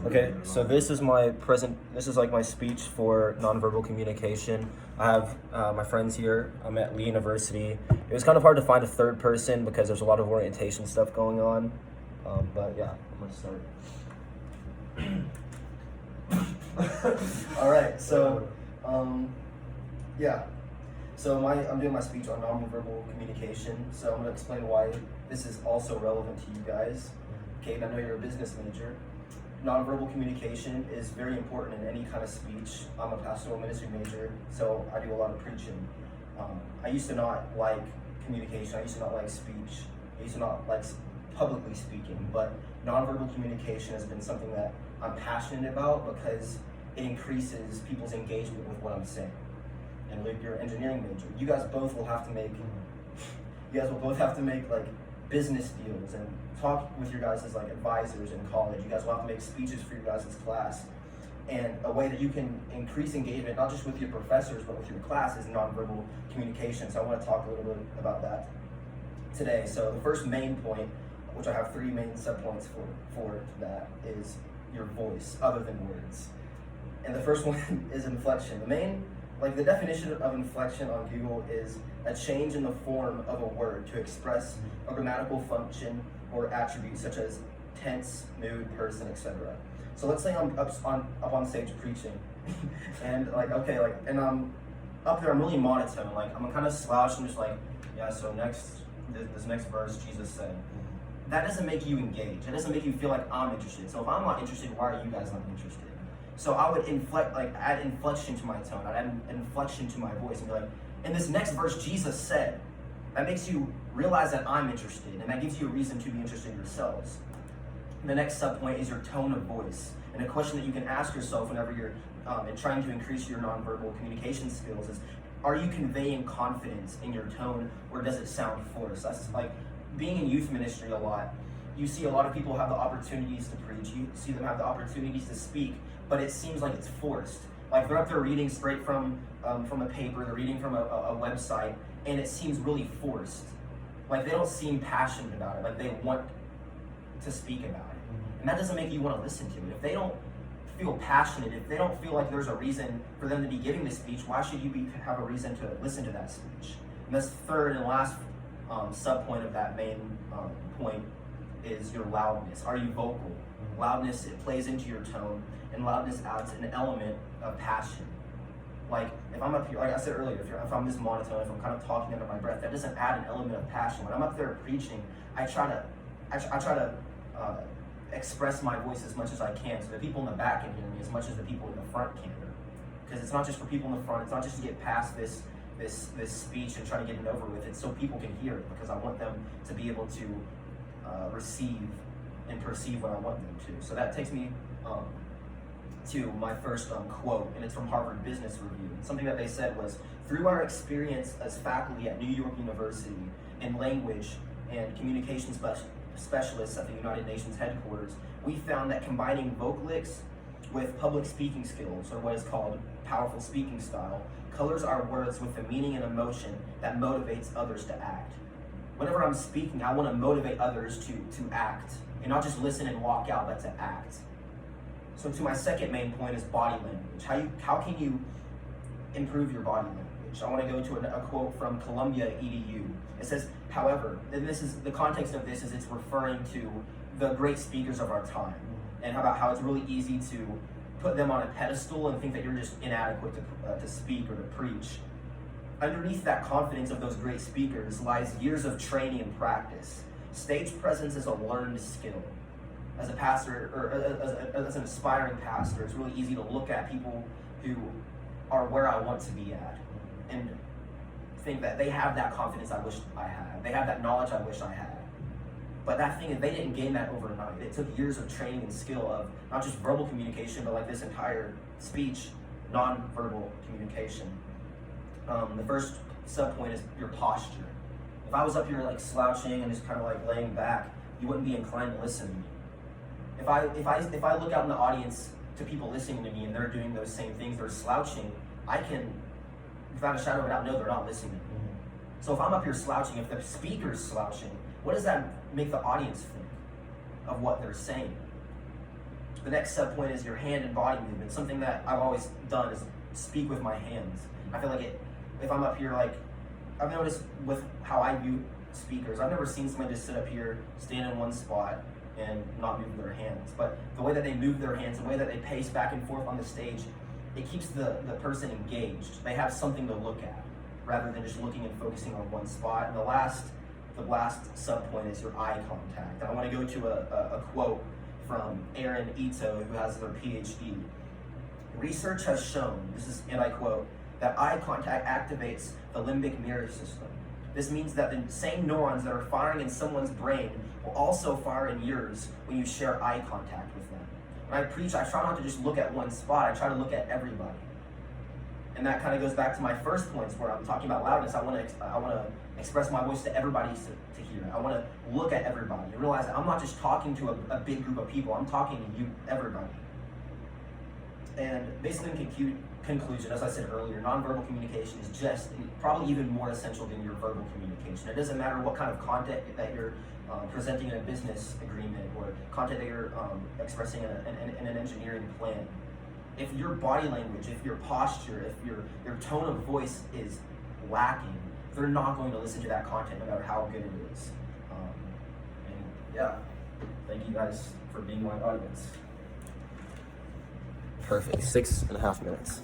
Okay, so this is like my speech for nonverbal communication. I have my friends here. I'm at Lee University. It was kind of hard to find a third person because there's a lot of orientation stuff going on. But yeah, I'm gonna start. All right, so yeah. So I'm doing my speech on nonverbal communication. So I'm gonna explain why this is also relevant to you guys. Okay, and I know you're a business major. Nonverbal communication is very important in any kind of speech. I'm a pastoral ministry major, so I do a lot of preaching. I used to not like communication. I used to not like speech. I used to not like publicly speaking, but nonverbal communication has been something that I'm passionate about because it increases people's engagement with what I'm saying. And like you're an engineering major, you guys both have to make like business deals and talk with your guys as like advisors in college. You guys will have to make speeches for your guys' class. And a way that you can increase engagement, not just with your professors, but with your class, is nonverbal communication. So I want to talk a little bit about that today. So the first main point, which I have 3 main subpoints for that, is your voice, other than words. And the first one is inflection. The definition of inflection on Google is a change in the form of a word to express a grammatical function or attribute such as tense, mood, person, etc. So let's say I'm up on stage preaching, and I'm up there. I'm really monotone. Like I'm kind of slouching, just like, yeah. So this next verse, Jesus said. That doesn't make you engage. It doesn't make you feel like I'm interested. So if I'm not interested, why are you guys not interested? So I would add inflection to my tone. I'd add inflection to my voice and be like, in this next verse, Jesus said. That makes you realize that I'm interested, and that gives you a reason to be interested yourselves. The next subpoint is your tone of voice. And a question that you can ask yourself whenever you're trying to increase your nonverbal communication skills is, are you conveying confidence in your tone, or does it sound forced? That's like being in youth ministry a lot. You see a lot of people have the opportunities to preach. You see them have the opportunities to speak, but it seems like it's forced. Like they're up there reading straight from a paper, they're reading from a website, and it seems really forced. Like they don't seem passionate about it, like they want to speak about it. And that doesn't make you want to listen to it. If they don't feel passionate, if they don't feel like there's a reason for them to be giving this speech, why should you have a reason to listen to that speech? And this third and last subpoint of that main point is your loudness. Are you vocal? Loudness, it plays into your tone, and loudness adds an element of passion. Like if I'm up here, like I said earlier, if I'm just monotone, if I'm kind of talking under my breath, that doesn't add an element of passion. When I'm up there preaching, I try to express my voice as much as I can, so the people in the back can hear me as much as the people in the front can. Because it's not just for people in the front. It's not just to get past this speech and try to get it over with. It's so people can hear it, because I want them to be able to receive and perceive what I want them to. So that takes me to my first quote, and it's from Harvard Business Review. Something that they said was, through our experience as faculty at New York University in language and communication specialists at the United Nations headquarters, we found that combining vocalics with public speaking skills, or what is called powerful speaking style, colors our words with the meaning and emotion that motivates others to act. Whenever I'm speaking, I want to motivate others to act, and not just listen and walk out, but to act. So to my second main point is body language. How can you improve your body language? I want to go to a quote from Columbia EDU. It says, however, and this is the context of this is it's referring to the great speakers of our time, and about how it's really easy to put them on a pedestal and think that you're just inadequate to speak or to preach. Underneath that confidence of those great speakers lies years of training and practice. Stage presence is a learned skill. As a pastor, or as an aspiring pastor, it's really easy to look at people who are where I want to be at and think that they have that confidence I wish I had. They have that knowledge I wish I had. But that thing is, they didn't gain that overnight. It took years of training and skill of not just verbal communication, but like this entire speech, non-verbal communication. The first subpoint is your posture. If I was up here like slouching and just kind of like laying back, you wouldn't be inclined to listen to me. If I look out in the audience to people listening to me and they're doing those same things, they're slouching, I can, without a shadow of a doubt, know they're not listening. So if I'm up here slouching, if the speaker's slouching, what does that make the audience think of what they're saying? The next sub point is your hand and body movement. Something that I've always done is speak with my hands. I feel like if I'm up here, like, I've noticed with how I view speakers, I've never seen somebody just sit up here, stand in one spot, and not move their hands. But the way that they move their hands, the way that they pace back and forth on the stage, it keeps the person engaged. They have something to look at, rather than just looking and focusing on one spot. And the last sub point is your eye contact. And I want to go to a quote from Aaron Ito, who has their PhD. Research has shown, this is, and I quote, that eye contact activates the limbic nerve system. This means that the same neurons that are firing in someone's brain will also fire in yours when you share eye contact with them. When I preach, I try not to just look at one spot, I try to look at everybody. And that kind of goes back to my first points where I'm talking about loudness. I want to express my voice to everybody to hear. I want to look at everybody and realize that I'm not just talking to a big group of people, I'm talking to you, everybody. And basically in conclusion, as I said earlier, nonverbal communication is just probably even more essential than your verbal communication. It doesn't matter what kind of content that you're presenting in a business agreement or content that you're expressing in an engineering plan. If your body language, if your posture, if your tone of voice is lacking, they're not going to listen to that content no matter how good it is. And yeah, thank you guys for being my audience. Perfect, 6.5 minutes.